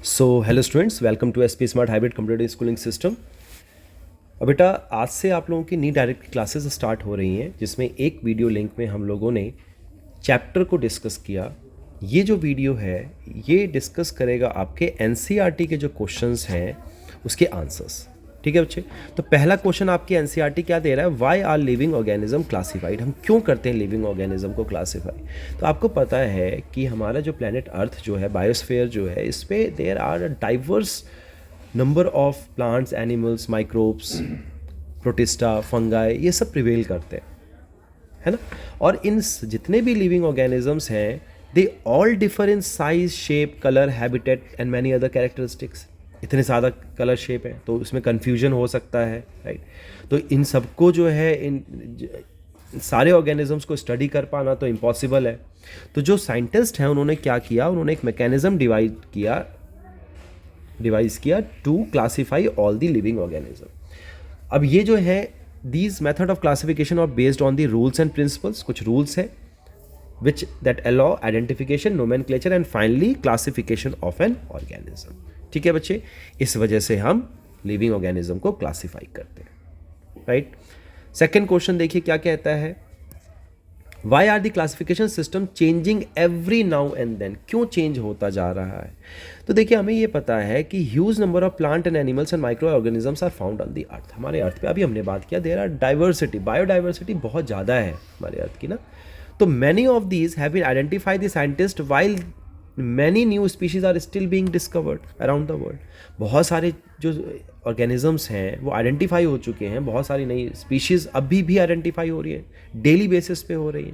So hello students, welcome to SP smart hybrid computer schooling system. अब बेटा, आज से आप लोगों की नी डायरेक्ट क्लासेस स्टार्ट हो रही हैं, जिसमें एक वीडियो लिंक में हम लोगों ने चैप्टर को डिस्कस किया। ये जो वीडियो है ये डिस्कस करेगा आपके एनसीईआरटी के जो क्वेश्चंस हैं उसके आंसर्स। ठीक है बच्चे, तो पहला क्वेश्चन आपकी एनसीईआरटी क्या दे रहा है? Why are living organism classified? हम क्यों करते हैं लिविंग ऑर्गेनिज्म को क्लासिफाई? तो आपको पता है कि हमारा जो प्लेनेट अर्थ जो है, बायोस्फीयर जो है, इस पे there are diverse number of plants, animals, microbes, protista, fungi, ये सब प्रिवेल करते हैं, है ना। और इन जितने भी लिविंग ऑर्गेनिजम्स हैं, they all differ in size, shape, colour, habitat and many other characteristics. इतने ज़्यादा कलर शेप है तो इसमें कन्फ्यूजन हो सकता है, राइट। तो इन सबको जो है, इन सारे ऑर्गेनिजम्स को स्टडी कर पाना तो इम्पॉसिबल है। तो जो साइंटिस्ट हैं उन्होंने क्या किया, उन्होंने एक मैकेनिज्म डिवाइस किया to classify all the living organism. अब ये जो है, these method of classification are based on the rules and principles. कुछ रूल्स है which that allow identification, nomenclature and finally classification of an organism. ठीक है बच्चे, इस वजह से हम लिविंग ऑर्गेनिज्म को क्लासिफाई करते हैं, राइट। सेकेंड क्वेश्चन देखिए क्या कहता है, why are the classification system changing every now and then? क्यों चेंज होता जा रहा है? तो देखिए, हमें ये पता है कि huge number of plant and animals and micro organisms are found on the earth. हमारे अर्थ पे अभी हमने बात किया, देयर आर डाइवर्सिटी, बायोडाइवर्सिटी बहुत ज़्यादा है हमारे अर्थ की ना। तो many of these have been identified the scientist while many new species are still being discovered around the world. बहुत सारे जो ऑर्गेनिजम्स हैं वो आइडेंटिफाई हो चुके हैं, बहुत सारी नई स्पीशीज़ अभी भी आइडेंटिफाई हो रही है, डेली बेसिस पे हो रही है।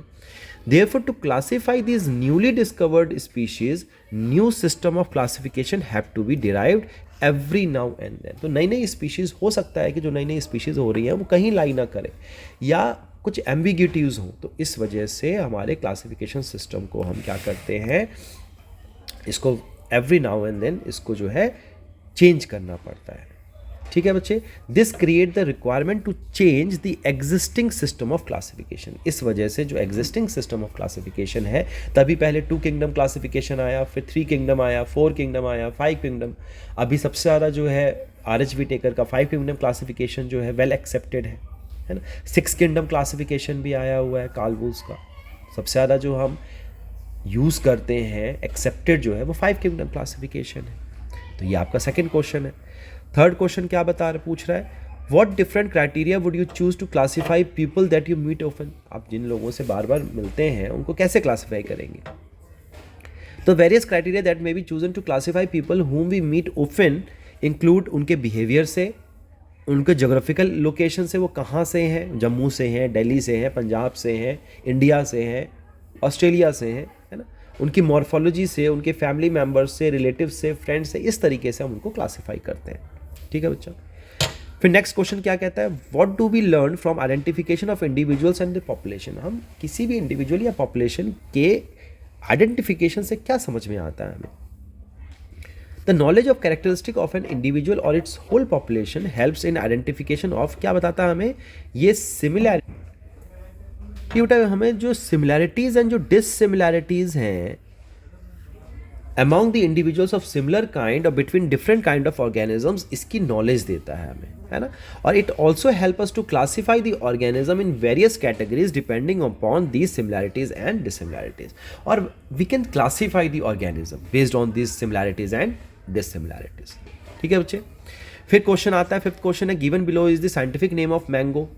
Therefore, to classify these newly discovered species, new system of classification have to be derived every now and then. तो नई नई स्पीशीज़ हो सकता है कि जो नई नई स्पीशीज़ हो रही हैं वो कहीं लाई ना करे या कुछ एम्बिग्यूटीज़ हो, तो इस वजह से हमारे क्लासिफिकेशन सिस्टम को हम क्या करते हैं, इसको एवरी नाउ एंड देन इसको जो है चेंज करना पड़ता है। ठीक है बच्चे, this create the requirement to change the existing system of classification. इस वजह से जो एग्जिस्टिंग सिस्टम ऑफ क्लासिफिकेशन है, तभी पहले 2 किंगडम क्लासिफिकेशन आया, फिर 3 किंगडम आया, 4 किंगडम आया, 5 किंगडम। अभी सबसे ज़्यादा जो है RHV टेकर का 5 किंगडम क्लासिफिकेशन जो है वेल एक्सेप्टेड है ना। 6 किंगडम क्लासिफिकेशन भी आया हुआ है कार्ल वुल्स का। सबसे ज़्यादा जो हम यूज़ करते हैं एक्सेप्टेड जो है वो 5 किंगडम क्लासिफिकेशन है। तो ये आपका सेकेंड क्वेश्चन है। थर्ड क्वेश्चन क्या पूछ रहा है, what different criteria would you choose to classify people that you meet often? आप जिन लोगों से बार बार मिलते हैं उनको कैसे क्लासीफाई करेंगे? तो various criteria that may be chosen to classify people whom we meet often include उनके बिहेवियर से, उनके जोग्राफिकल लोकेशन से, वो कहाँ से हैं, जम्मू से हैं, दिल्ली से हैं, पंजाब से हैं, इंडिया से हैं, ऑस्ट्रेलिया से हैं, है ना। उनकी मॉर्फोलॉजी से, उनके फैमिली मेम्बर्स से, रिलेटिव से, फ्रेंड्स से, इस तरीके से हम उनको क्लासीफाई करते हैं। ठीक है बच्चा। फिर नेक्स्ट क्वेश्चन क्या कहता है, what do we learn from identification of individuals and the population? हम किसी भी इंडिविजुअल या पॉपुलेशन के आइडेंटिफिकेशन से क्या समझ में आता है हमें? The knowledge of characteristic of an individual और its whole population helps in identification of, क्या बताता है हमें ये सिमिलैरिटी, हमें जो सिमिलैरिटीज एंड जो डिससिमिलैरिटीज हैं among the individuals of similar kind or between different kind of organisms, इसकी नॉलेज देता है हमें, है ना। और it also help us to classify the organism in various categories depending upon these similarities and dissimilarities, और we can classify the organism based on these similarities and dissimilarities। ठीक है बच्चे। फिर क्वेश्चन आता है, फिफ्थ क्वेश्चन है, given below is the scientific name of mango,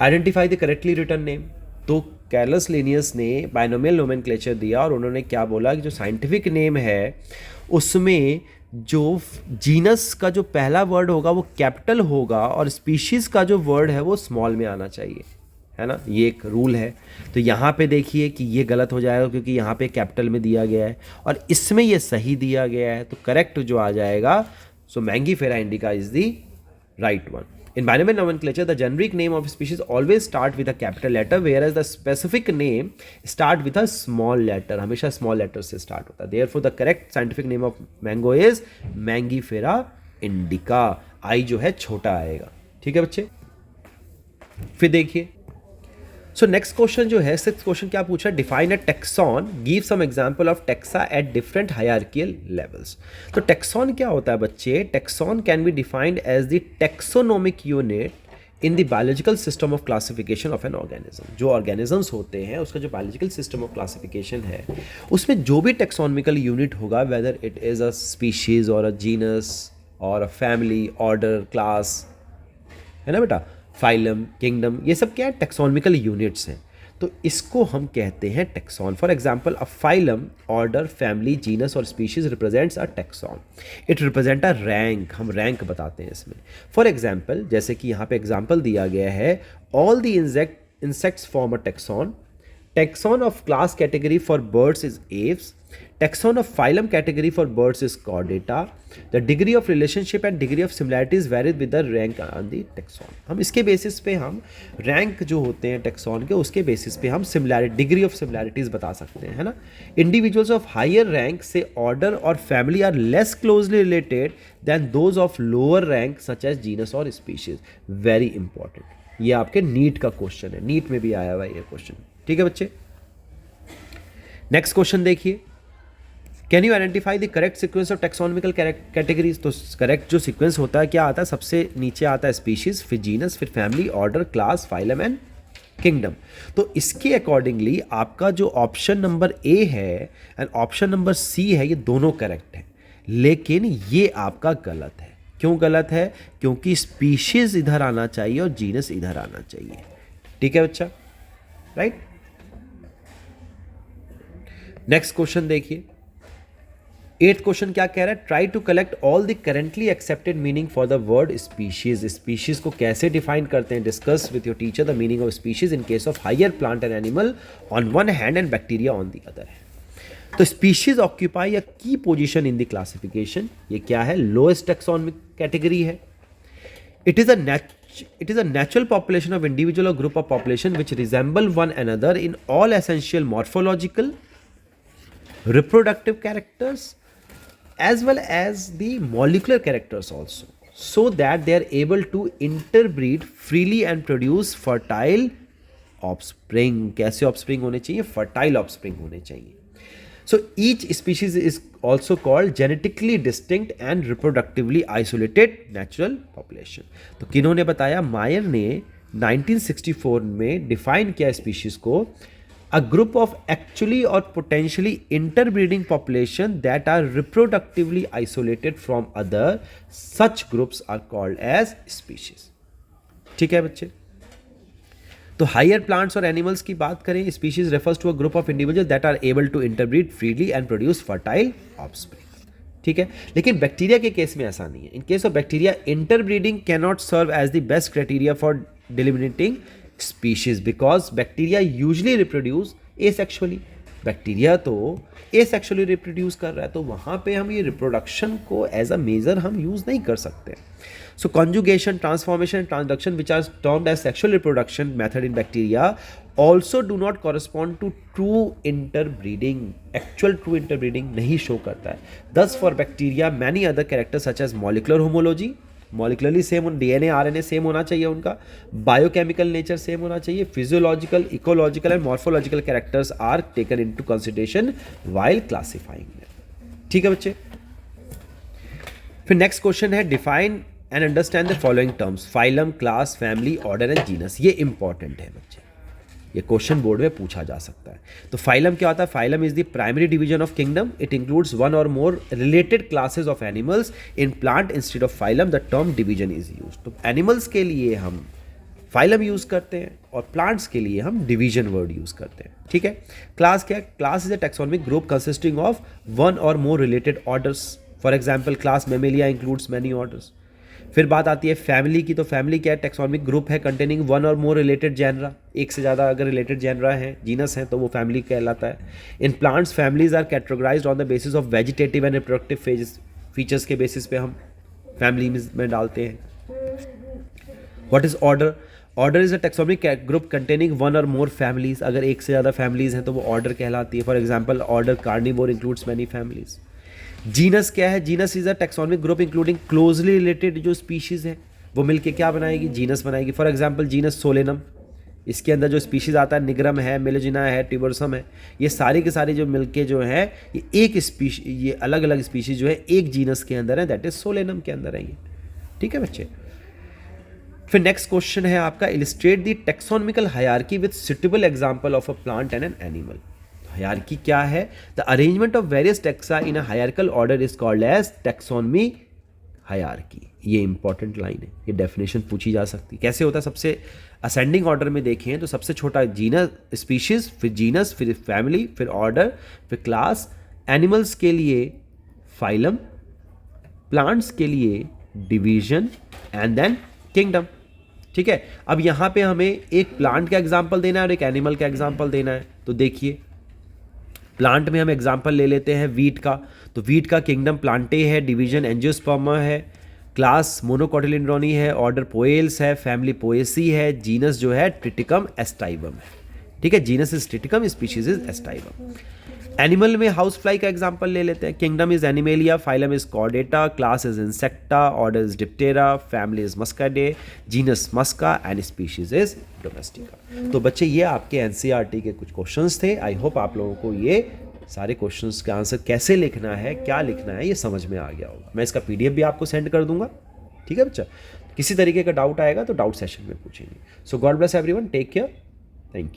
identify the correctly written name. तो Carolus Linnaeus ने बाइनोमियल नोमेनक्लेचर दिया और उन्होंने क्या बोला कि जो साइंटिफिक नेम है उसमें जो जीनस का जो पहला वर्ड होगा वो कैपिटल होगा और स्पीशीज़ का जो वर्ड है वो स्मॉल में आना चाहिए, है ना। ये एक रूल है। तो यहाँ पे देखिए कि ये गलत हो जाएगा क्योंकि यहाँ पे कैपिटल में दिया गया है और इसमें ये सही दिया गया है। तो करेक्ट जो आ जाएगा, so mangifera indica is the right one. In binomial nomenclature, the generic name of species always start with a capital letter, whereas the specific name start with a small letter. हमेशा small letter से start होता है। Therefore, the correct scientific name of mango is Mangifera indica. I जो है छोटा आएगा। ठीक है बच्चे। फिर देखिए, सो नेक्स्ट क्वेश्चन जो है, सिक्स्थ क्वेश्चन क्या पूछा, define a taxon, give some example of taxa at different hierarchical levels. तो टेक्सॉन क्या होता है बच्चे, taxon can be defined as the taxonomic unit in the biological system of classification of an organism. जो organisms होते हैं उसका जो बायोलॉजिकल सिस्टम ऑफ क्लासिफिकेशन है, उसमें जो भी टेक्सोनमिकल यूनिट होगा, whether it is a species और अ जीनस और अ फैमिली, ऑर्डर, क्लास, है ना बेटा, फाइलम, किंगडम, ये सब क्या है, टेक्सोनमिकल यूनिट्स हैं। तो इसको हम कहते हैं taxon. For example a phylum, order, family, genus और species represents a taxon. It represent a rank, हम रैंक बताते हैं इसमें। फॉर एग्जाम्पल, जैसे कि यहाँ पे एग्जाम्पल दिया गया है, all the insects form a tax on, tax on of class category for birds is Aves, taxon of phylum category for birds is chordata, the degree of relationship and degree of similarities varies with the rank on the taxon। हम इसके basis पे हम rank जो होते हैं tax on के, उसके basis पे हम सिमिलैरिटी, डिग्री ऑफ सिमिलैरिटीज बता सकते हैं, है ना। इंडिविजुअल्स ऑफ हायर रैंक से ऑर्डर और family are less closely related then those of lower rank such as genus और स्पीशीज। वेरी इंपॉर्टेंट, ये आपके नीट का क्वेश्चन है, नीट में भी आया हुआ ये क्वेश्चन, ठीक है बच्चे। नेक्स्ट क्वेश्चन देखिए, can you identify the correct sequence of taxonomical categories. तो करेक्ट जो सीक्वेंस होता है क्या आता है, सबसे नीचे आता है स्पीशीज, फिर जीनस, फिर family, order, class, phylum and kingdom. तो इसके अकॉर्डिंगली आपका जो ऑप्शन नंबर ए है एंड ऑप्शन नंबर सी है, ये दोनों करेक्ट है, लेकिन ये आपका गलत है। क्यों गलत है, क्योंकि स्पीशीज इधर आना चाहिए और जीनस इधर आना चाहिए, ठीक है बच्चा, राइट। नेक्स्ट क्वेश्चन देखिए, एट्थ क्वेश्चन क्या कह रहा है, try to collect all the currently accepted meaning for the word species. Species को कैसे डिफाइन करते हैं, discuss with your teacher the meaning of species in case of higher plant and animal on one hand and bacteria on the other hand. तो species occupy a key position in the classification. ये क्या है, lowest taxonomic category है। It is a natural population of individual or group of population which resemble one another in all essential morphological, reproductive characters as well as the molecular characters also, so that they are able to interbreed freely and produce fertile offspring। कैसे offspring होने चाहिए, fertile offspring होने चाहिए। So each species is also called genetically distinct and reproductively isolated natural population। तो किन्होंने बताया, मायर ने 1964 में define किया स्पीशीज को, a group of actually or potentially interbreeding population that are reproductively isolated from other, such groups are called as species। ठीक है बच्चे। तो हायर प्लांट्स और एनिमल्स की बात करें, species refers to a group of individual that are able to interbreed freely and produce fertile offspring, ठीक है। लेकिन बैक्टीरिया के केस में ऐसा नहीं है। In case of bacteria, interbreeding can not serve as the best criteria for delineating species because bacteria usually reproduce asexually. Bacteria तो asexually reproduce कर रहा है, तो वहाँ पे हम ये रिप्रोडक्शन को एज अ मेजर हम यूज़ नहीं कर सकते। So conjugation, transformation, transduction which are termed as sexual reproduction method in bacteria also do not correspond to true interbreeding. Actual true interbreeding नहीं शो करता है। Thus for bacteria many other characters such as molecular homology, molecularly same, DNA RNA same होना चाहिए उनका, biochemical nature same होना चाहिए, physiological, ecological and morphological characters are taken into consideration while classifying. ठीक है बच्चे। फिर नेक्स्ट क्वेश्चन है, define and understand the following terms, phylum, class, family, order and genus. ये इंपॉर्टेंट है बच्चे, ये क्वेश्चन बोर्ड में पूछा जा सकता है। तो फाइलम क्या होता है, phylum is the primary division of kingdom, it includes one और more related classes of animals. In plant instead of phylum the term division is used. तो एनिमल्स के लिए हम फाइलम यूज करते हैं और प्लांट्स के लिए हम डिवीजन वर्ड यूज करते हैं, ठीक है। क्लास क्या है, class is a taxonomic group consisting of one और more related orders. For example class mammalia includes many orders. फिर बात आती है फैमिली की, तो फैमिली क्या है, टैक्सोनॉमिक ग्रुप है कंटेनिंग वन और मोर रिलेटेड जेनरा। एक से ज़्यादा अगर रिलेटेड जेनरा है, जीनस है, तो वो फैमिली कहलाता है। In plants families are categorized on the basis of vegetative and reproductive features के बेसिस पे हम फैमिली में डालते हैं। What is order, order is a taxonomic group containing one और मोर फैमिलीज। अगर एक से ज़्यादा फैमिलीज हैं तो वो ऑर्डर कहलाती है। For example order carnivore includes many families. Genus क्या है, genus is a taxonomic group including closely related जो स्पीशीज है वो मिलके क्या बनाएगी, जीनस बनाएगी। फॉर एग्जांपल जीनस सोलेनम इसके अंदर जो स्पीशीज़ आता है निग्रम है, मेलोजिना है, ट्यूबरसम है, ये सारे के सारे जो मिलके जो है ये एक स्पीशी, ये अलग अलग स्पीशीज़ जो है एक जीनस के अंदर है, दैट इज सोलेनम के अंदर है ये। ठीक है बच्चे। फिर नेक्स्ट क्वेश्चन है आपका, illustrate the taxonomical hierarchy with suitable example of a plant and an animal. Hierarchy क्या है? The arrangement of various taxa in a hierarchical order is called as taxonomy hierarchy. ये इंपॉर्टेंट लाइन है, ये definition पूछी जा सकती है। कैसे होता है? सबसे असेंडिंग ऑर्डर में देखें तो सबसे छोटा जीनस, स्पीशीज, फिर जीनस, फिर फैमिली, फिर ऑर्डर, फिर क्लास। एनिमल्स के लिए फाइलम, प्लांट्स के लिए डिवीजन एंड देन किंगडम। ठीक है, अब यहाँ पे हमें एक प्लांट का एग्जाम्पल देना है और एक एनिमल का एग्जाम्पल देना है। तो देखिए, प्लांट में हम एग्जाम्पल ले लेते हैं वीट का। तो वीट का किंगडम प्लांटे है, डिवीजन एंजियोस्पर्मा है, क्लास मोनोकोटिलिडोनी है, ऑर्डर पोएल्स है, फैमिली पोएसी है, जीनस जो है ट्रिटिकम एस्टाइबम है। ठीक है, genus is triticum, species is aestivum. Animal में हाउस फ्लाई का एग्जाम्पल ले लेते हैं। Kingdom is animalia, phylum is chordata, class is insecta, order is diptera, family is muscidae, genus musca and species is domestica. तो बच्चे ये आपके NCERT के कुछ क्वेश्चंस थे। आई होप आप लोगों को ये सारे क्वेश्चंस का आंसर कैसे लिखना है, क्या लिखना है, ये समझ में आ गया होगा। मैं इसका पीडीएफ भी आपको सेंड कर दूंगा। ठीक है बच्चा, किसी तरीके का डाउट आएगा तो डाउट सेशन में पूछेंगे। So God bless everyone, take care, thank you.